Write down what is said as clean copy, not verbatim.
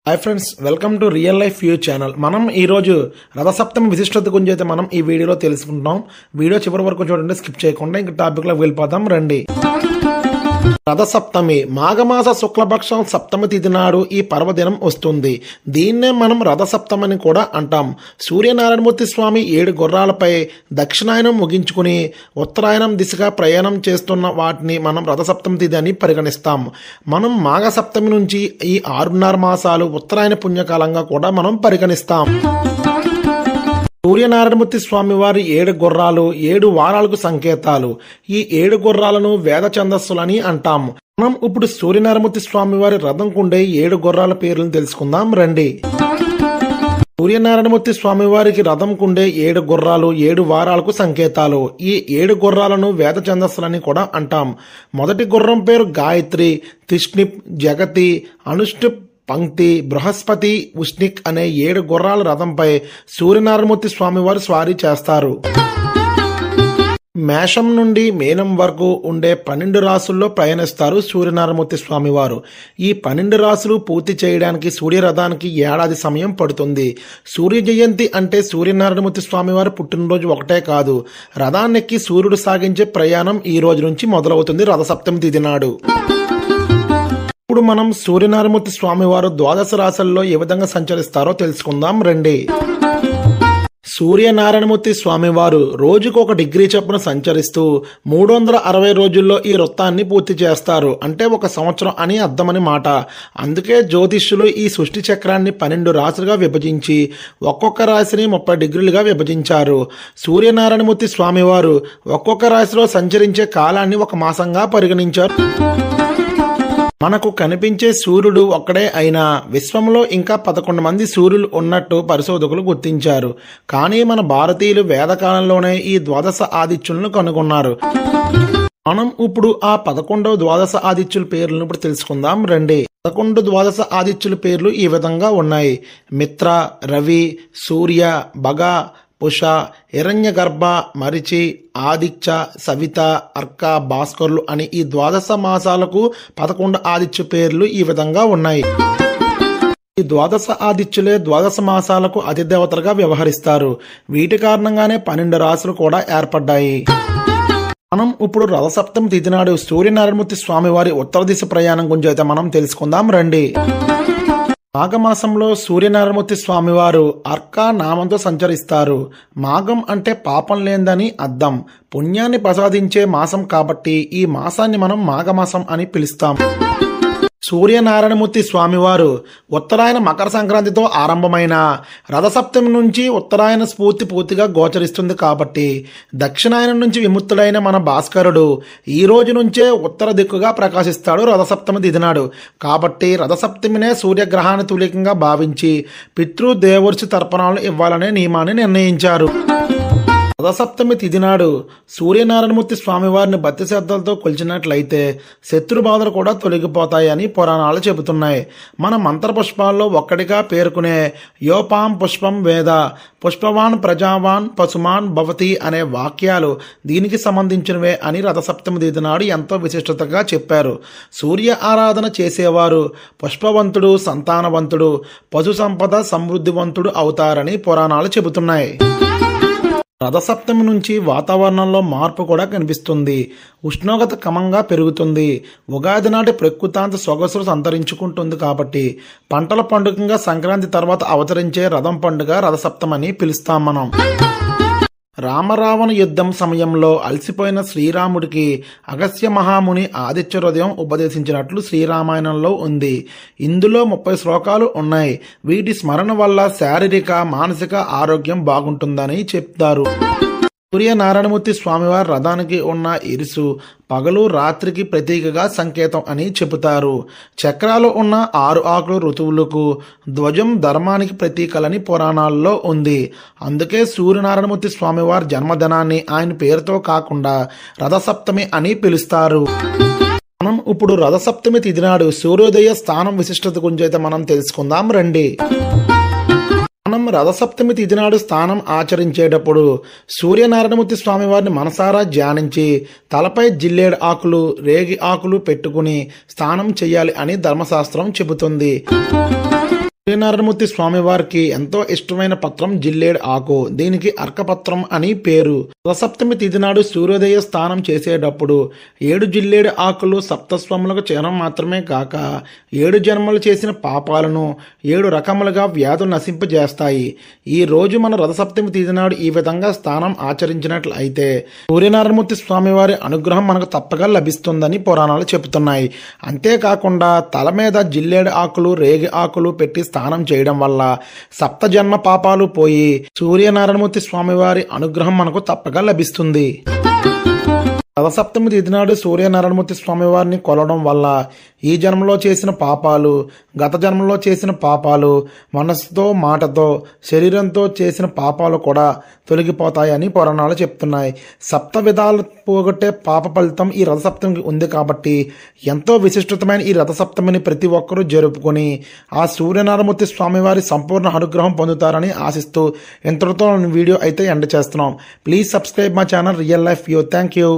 Hi friends, welcome to real life view channel. మనం ఈరోజు రథసప్తమి విశిష్టత గురించి అయితే మనం ఈ వీడియోలో తెలుసుకుంటాం. వీడియో చివరి వరకు చూడండి, స్కిప్ చేయకుండా ఇంక టాపిక్లోకి వెళ్ళిపోతాం రండి. రథసప్తమి మాఘమాస శుక్లపక్షం సప్తమి తిథి నాడు ఈ పర్వదినం వస్తుంది. దీన్నే మనం రథసప్తమని కూడా అంటాం. సూర్యనారాయణమూర్తి స్వామి 7 గుర్రాలపై దక్షిణాయనం ముగించుకుని ఉత్తరాయణం దిశగా ప్రయాణం చేస్తున్న వాటిని మనం రథసప్తమి తిథి అని పరిగణిస్తాం. మనం మాఘ సప్తమి నుంచి ఈ 6.5 మాసాలు ఉత్తరాయణ పుణ్యకాలంగా కూడా మనం పరిగణిస్తాం. సూర్యనారాయణమూర్తి స్వామి వారి 7 గుర్రాలు 7 వారాలకు సంకేతాలు. ఈ 7 గుర్రాలను వేద ఛందస్సులని అంటాం. మనం ఇప్పుడు సూర్యనారాయణమూర్తి స్వామి వారి రథంకుండే 7 గుర్రాల పేర్లను తెలుసుకుందాం రండి. సూర్యనారాయణమూర్తి స్వామి వారికి రథంకుండే 7 గుర్రాలు 7 వారాలకు సంకేతాలు. ఈ 7 గుర్రాలను వేద ఛందస్సులని కూడా అంటాం. మొదటి గుర్రం పేరు గాయత్రి, తిష్ణిప్, జగతి, అనుష్ఠుప్, పంక్తి, బృహస్పతి, ఉష్ణిక్ అనే 7 గుర్రాల రథంపై సూర్యనారాయణమూర్తి స్వామి వారు స్వారీ చేస్తారు. మేషం నుండి మీనం వరకు ఉండే 12 రాసుల్లో ప్రయాణిస్తారు సూర్యనారాయణమూర్తి స్వామి వారు. ఈ 12 రాసులు పూర్తి చేయడానికి సూర్యరథానికి ఏడాది సమయం పడుతుంది. సూర్య జయంతి అంటే సూర్యనారాయణమూర్తి స్వామి వారు పుట్టినరోజు ఒకటే కాదు, రథాన్నెక్కి సూర్యుడు సాగించే ప్రయాణం ఈ రోజు నుంచి మొదలవుతుంది రథసప్తమి తిథి నాడు. ఇప్పుడు మనం సూర్యనారాయణమూర్తి స్వామి వారు ద్వాదశ రాశుల్లో ఏ విధంగా సంచరిస్తారో తెలుసుకుందాం రండి. సూర్యనారాయణమూర్తి స్వామి వారు రోజుకు 1 డిగ్రీ చొప్పున సంచరిస్తూ 360 రోజుల్లో ఈ వృత్తాన్ని పూర్తి చేస్తారు. అంటే 1 సంవత్సరం అని అర్థమని మాట. అందుకే జ్యోతిష్యులు ఈ సృష్టి చక్రాన్ని 12 రాశులుగా విభజించి ఒక్కొక్క రాశిని 30 డిగ్రీలుగా విభజించారు. సూర్యనారాయణమూర్తి స్వామి వారు ఒక్కొక్క రాశిలో సంచరించే కాలాన్ని 1 మాసంగా పరిగణించారు. మనకు కనిపించే సూర్యుడు ఒక్కడే అయినా విశ్వంలో ఇంకా 11 మంది సూర్యులు ఉన్నట్టు పరిశోధకులు గుర్తించారు. కానీ మన భారతీయులు వేదకాలంలోనే ఈ ద్వాదశ ఆదిత్యులను కనుగొన్నారు. మనం ఇప్పుడు ఆ 11వ ద్వాదశ ఆదిత్యుల పేర్లను ఇప్పుడు తెలుసుకుందాం రండి. 11 ద్వాదశ ఆదిత్యుల పేర్లు ఈ విధంగా ఉన్నాయి. మిత్ర, రవి, సూర్య, భగ, పుష, హిరణ్యగర్భ, మరిచి, ఆదిత్య, సవిత, అర్క, భాస్కరులు అని ఈ ద్వాదశ మాసాలకు 11 ఆదిత్య పేర్లు ఈ విధంగా ఉన్నాయి. ఈ ద్వాదశ ఆదిత్యులే ద్వాదశ మాసాలకు అధిదేవతలుగా వ్యవహరిస్తారు. వీటి కారణంగానే 12 రాశులు కూడా ఏర్పడ్డాయి. మనం ఇప్పుడు రథసప్తమి తిథి నాడు సూర్యనారాయణమూర్తి స్వామి వారి ఉత్తర దిశ ప్రయాణం గురించి అయితే మనం తెలుసుకుందాం రండి. మాఘమాసంలో సూర్యనారాయణమూర్తి స్వామి వారు అర్క నామంతో సంచరిస్తారు. మాఘం అంటే పాపం లేదని అర్థం. పుణ్యాన్ని ప్రసాదించే మాసం కాబట్టి ఈ మాసాన్ని మనం మాఘమాసం అని పిలుస్తాం. సూర్యనారాయణమూర్తి స్వామివారు ఉత్తరాయణ మకర సంక్రాంతితో ఆరంభమైన రథసప్తమి నుంచి ఉత్తరాయణ స్ఫూర్తి పూర్తిగా గోచరిస్తుంది కాబట్టి దక్షిణాయనం నుంచి విముక్తుడైన మన భాస్కరుడు ఈ రోజు నుంచే ఉత్తర దిక్కుగా ప్రకాశిస్తాడు రథసప్తమి తిథి నాడు. కాబట్టి రథసప్తమినే సూర్యగ్రహాన్ని తులికంగా భావించి పితృదేవర్షి తర్పణాలు ఇవ్వాలనే నియమాన్ని నిర్ణయించారు. రథసప్తమి తిథి నాడు సూర్యనారాయణమూర్తి స్వామివారిని భక్తి శ్రద్ధలతో కొలిచినట్లయితే శత్రు బాధలు కూడా తొలగిపోతాయని పురాణాలు చెబుతున్నాయి. మన మంత్రపుష్పాల్లో ఒక్కడిగా పేర్కొనే యోపాం పుష్పం వేద పుష్పవాన్ ప్రజావాన్ పశుమాన్ భవతి అనే వాక్యాలు దీనికి సంబంధించినవే అని రథసప్తమి తిథి నాడు ఎంతో విశిష్టతగా చెప్పారు. సూర్య ఆరాధన చేసేవారు పుష్పవంతుడు, సంతానవంతుడు, పశు సంపద సమృద్ధివంతుడు అవుతారని పురాణాలు చెబుతున్నాయి. రథసప్తమి నుంచి వాతావరణంలో మార్పు కూడా కనిపిస్తుంది. ఉష్ణోగ్రత క్రమంగా పెరుగుతుంది. ఉగాది నాటి ప్రకృతాంత సొగసులు సంతరించుకుంటుంది. కాబట్టి పంటల పండుగగా సంక్రాంతి తర్వాత అవతరించే రథం పండుగ రథసప్తమి అని పిలుస్తాం మనం. రామరావణ యుద్ధం సమయంలో అలసిపోయిన శ్రీరాముడికి అగస్త్య మహాముని ఆదిత్య హృదయం ఉపదేశించినట్లు శ్రీరామాయణంలో ఉంది. ఇందులో 30 శ్లోకాలు ఉన్నాయి. వీటి స్మరణ వల్ల శారీరక మానసిక ఆరోగ్యం బాగుంటుందని చెప్తారు. సూర్యనారాయణమూర్తి స్వామివారి రథానికి ఉన్న ఇరుసు పగలు రాత్రికి ప్రతీకగా సంకేతం అని చెబుతారు. చక్రాలు ఉన్న 6 ఆకులు ఋతువులకు, ధ్వజం ధర్మానికి ప్రతీకలని పురాణాల్లో ఉంది. అందుకే సూర్యనారాయణమూర్తి స్వామివారి జన్మదినాన్ని ఆయన పేరుతో కాకుండా రథసప్తమి అని పిలుస్తారు. మనం ఇప్పుడు రథసప్తమి తిథి నాడు సూర్యోదయ స్థానం విశిష్టత గురించి అయితే మనం తెలుసుకుందాం రండి. మనం రథసప్తమి తిథి నాడు స్నానం ఆచరించేటప్పుడు సూర్యనారాయణమూర్తి స్వామి వారిని మనసారా ధ్యానించి తలపై జిల్లేడు ఆకులు, రేగి ఆకులు పెట్టుకుని స్నానం చేయాలి అని ధర్మశాస్త్రం చెబుతుంది. సూర్యనారాయణమూర్తి స్వామివారికి ఎంతో ఇష్టమైన పత్రం జిల్లేడు ఆకు. దీనికి అర్కపత్రం అని పేరు. రథసప్తమి తిథి నాడు సూర్యోదయ స్నానం చేసేటప్పుడు 7 జిల్లేడు ఆకులు సప్తస్వాములకు చిహ్నం మాత్రమే కాక 7 జన్మలు చేసిన పాపాలను 7 రకములుగా వ్యాధులు నశింపజేస్తాయి. ఈ రోజు మన రథసప్తమి తిథి నాడు ఈ విధంగా స్నానం ఆచరించినట్లు అయితే సూర్యనారాయణమూర్తి స్వామివారి అనుగ్రహం మనకు తప్పగా లభిస్తుందని పురాణాలు చెబుతున్నాయి. అంతేకాకుండా తల మీద జిల్లేడు ఆకులు రేగి ఆకులు పెట్టి స్నానం చేయడం వల్ల సప్త జన్మ పాపాలు పోయి సూర్యనారాయణమూర్తి స్వామివారి అనుగ్రహం మనకు తప్పగా లభిస్తుంది. రథసప్తమి తిథి నాడు సూర్యనారాయణమూర్తి స్వామివారిని కొలవడం వల్ల ఈ జన్మలో చేసిన పాపాలు, గత జన్మలో చేసిన పాపాలు, మనసుతో మాటతో శరీరంతో చేసిన పాపాలు కూడా తొలగిపోతాయని పురాణాలు చెప్తున్నాయి. సప్త విధాలు పోగొట్టే పాప ఫలితం ఈ రథసప్తమికి ఉంది కాబట్టి ఎంతో విశిష్టమైన ఈ రథసప్తమిని ప్రతి ఒక్కరూ జరుపుకొని ఆ సూర్యనారాయణమూర్తి స్వామివారి సంపూర్ణ అనుగ్రహం పొందుతారని ఆశిస్తూ ఇంతటితో వీడియో అయితే ఎండ్ చేస్తున్నాం. Please subscribe my channel real life view. Thank you.